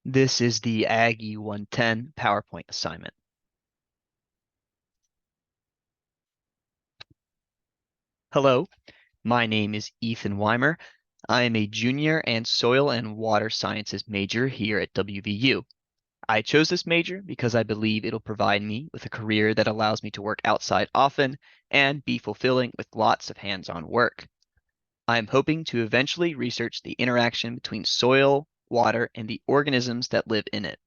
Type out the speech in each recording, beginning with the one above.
This is the Agee 110 PowerPoint assignment. Hello, my name is Ethan Weimer. I am a junior and soil and water sciences major here at WVU. I chose this major because I believe it'll provide me with a career that allows me to work outside often and be fulfilling with lots of hands-on work. I am hoping to eventually research the interaction between soil, water, and the organisms that live in it.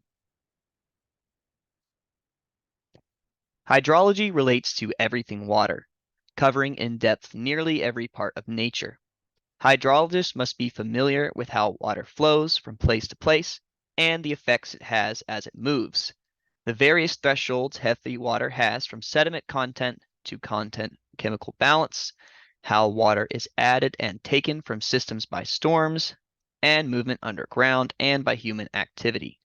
Hydrology relates to everything water, covering in depth nearly every part of nature. Hydrologists must be familiar with how water flows from place to place and the effects it has as it moves. The various thresholds heavy water has from sediment content to content chemical balance, how water is added and taken from systems by storms, and movement underground and by human activity.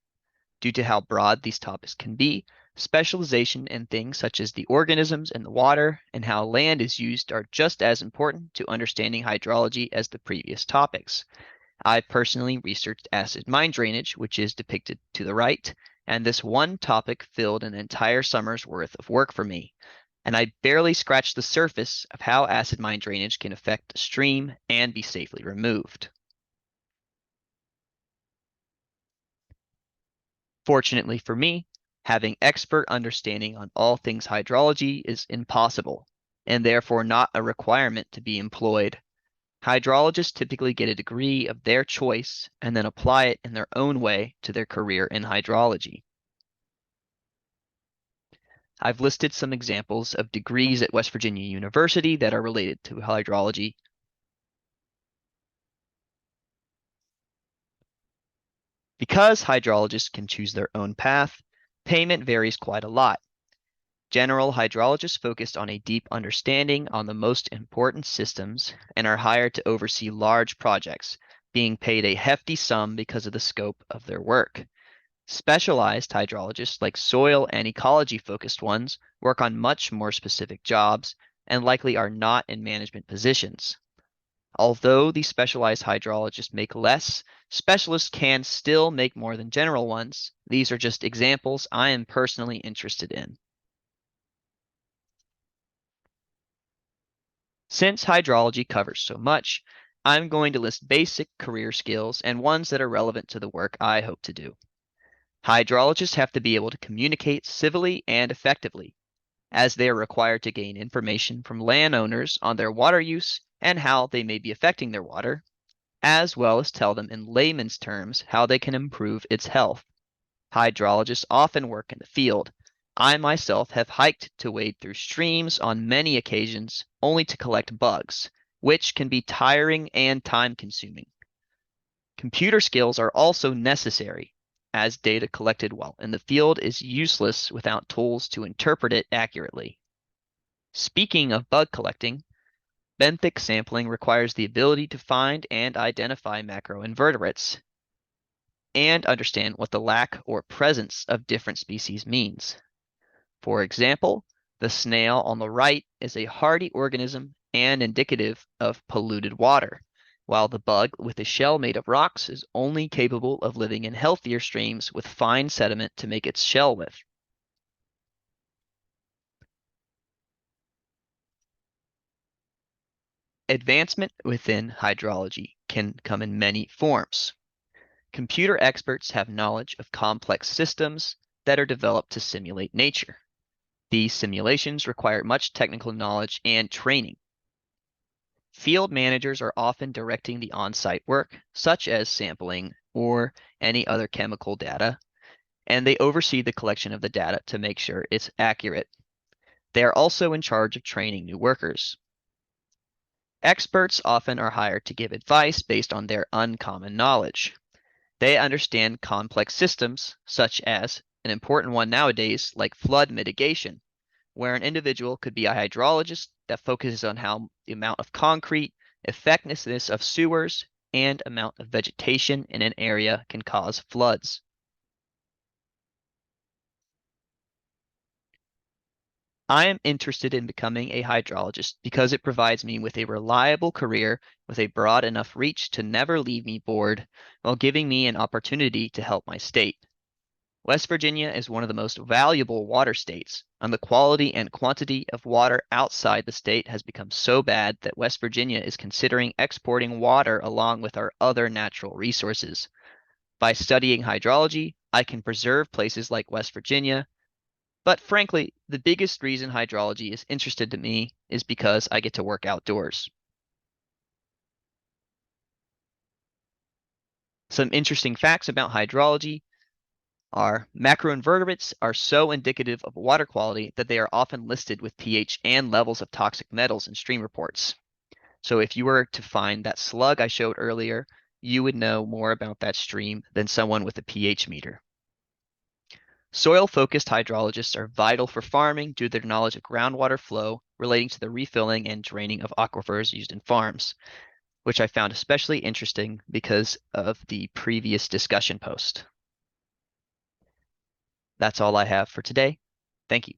Due to how broad these topics can be, specialization in things such as the organisms in the water and how land is used are just as important to understanding hydrology as the previous topics. I personally researched acid mine drainage, which is depicted to the right, and this one topic filled an entire summer's worth of work for me. And I barely scratched the surface of how acid mine drainage can affect a stream and be safely removed. Fortunately for me, having expert understanding on all things hydrology is impossible, and therefore not a requirement to be employed. Hydrologists typically get a degree of their choice and then apply it in their own way to their career in hydrology. I've listed some examples of degrees at West Virginia University that are related to hydrology. Because hydrologists can choose their own path, payment varies quite a lot. General hydrologists focused on a deep understanding on the most important systems and are hired to oversee large projects, being paid a hefty sum because of the scope of their work. Specialized hydrologists, like soil and ecology focused ones, work on much more specific jobs and likely are not in management positions. Although the specialized hydrologists make less, specialists can still make more than general ones. These are just examples I am personally interested in. Since hydrology covers so much, I'm going to list basic career skills and ones that are relevant to the work I hope to do. Hydrologists have to be able to communicate civilly and effectively, as they are required to gain information from landowners on their water use and how they may be affecting their water, as well as tell them in layman's terms how they can improve its health. Hydrologists often work in the field. I myself have hiked to wade through streams on many occasions only to collect bugs, which can be tiring and time-consuming. Computer skills are also necessary, as data collected while in the field is useless without tools to interpret it accurately. Speaking of bug collecting, benthic sampling requires the ability to find and identify macroinvertebrates and understand what the lack or presence of different species means. For example, the snail on the right is a hardy organism and indicative of polluted water, while the bug with a shell made of rocks is only capable of living in healthier streams with fine sediment to make its shell with. Advancement within hydrology can come in many forms. Computer experts have knowledge of complex systems that are developed to simulate nature. These simulations require much technical knowledge and training. Field managers are often directing the on-site work, such as sampling or any other chemical data, and they oversee the collection of the data to make sure it's accurate. They are also in charge of training new workers. Experts often are hired to give advice based on their uncommon knowledge. They understand complex systems, such as an important one nowadays, like flood mitigation, where an individual could be a hydrologist that focuses on how the amount of concrete, effectiveness of sewers, and amount of vegetation in an area can cause floods. I am interested in becoming a hydrologist because it provides me with a reliable career with a broad enough reach to never leave me bored while giving me an opportunity to help my state. West Virginia is one of the most valuable water states, and the quality and quantity of water outside the state has become so bad that West Virginia is considering exporting water along with our other natural resources. By studying hydrology, I can preserve places like West Virginia, but frankly, the biggest reason hydrology is interested to me is because I get to work outdoors. Some interesting facts about hydrology are macroinvertebrates are so indicative of water quality that they are often listed with pH and levels of toxic metals in stream reports. So if you were to find that slug I showed earlier, you would know more about that stream than someone with a pH meter. Soil-focused hydrologists are vital for farming due to their knowledge of groundwater flow relating to the refilling and draining of aquifers used in farms, which I found especially interesting because of the previous discussion post. That's all I have for today. Thank you.